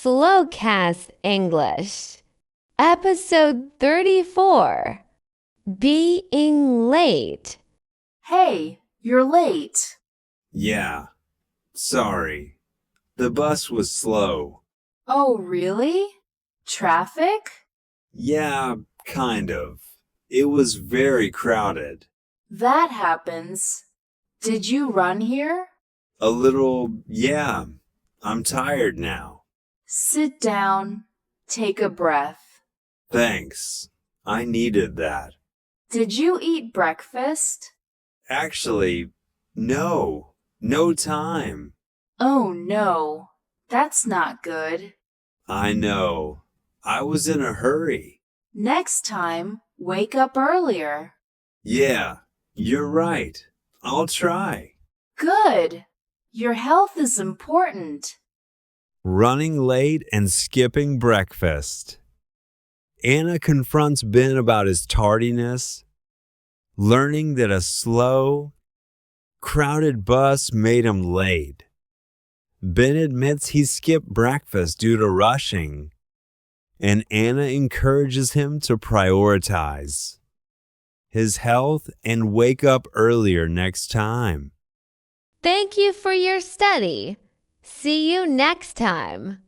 SlowCast English, Episode 34, Being Late. Hey, you're late. Yeah, sorry. The bus was slow. Oh, really? Traffic? Yeah, kind of. It was very crowded. That happens. Did you run here? A little, yeah. I'm tired now. Sit down. Take a breath. Thanks. I needed that. Did you eat breakfast? Actually, no. No time. Oh, no. That's not good. I know. I was in a hurry. Next time, wake up earlier. Yeah, you're right. I'll try. Good. Your health is important. Running late and skipping breakfast. Anna confronts Ben about his tardiness, learning that a slow, crowded bus made him late. Ben admits he skipped breakfast due to rushing, and Anna encourages him to prioritize his health and wake up earlier next time. Thank you for your study. See you next time.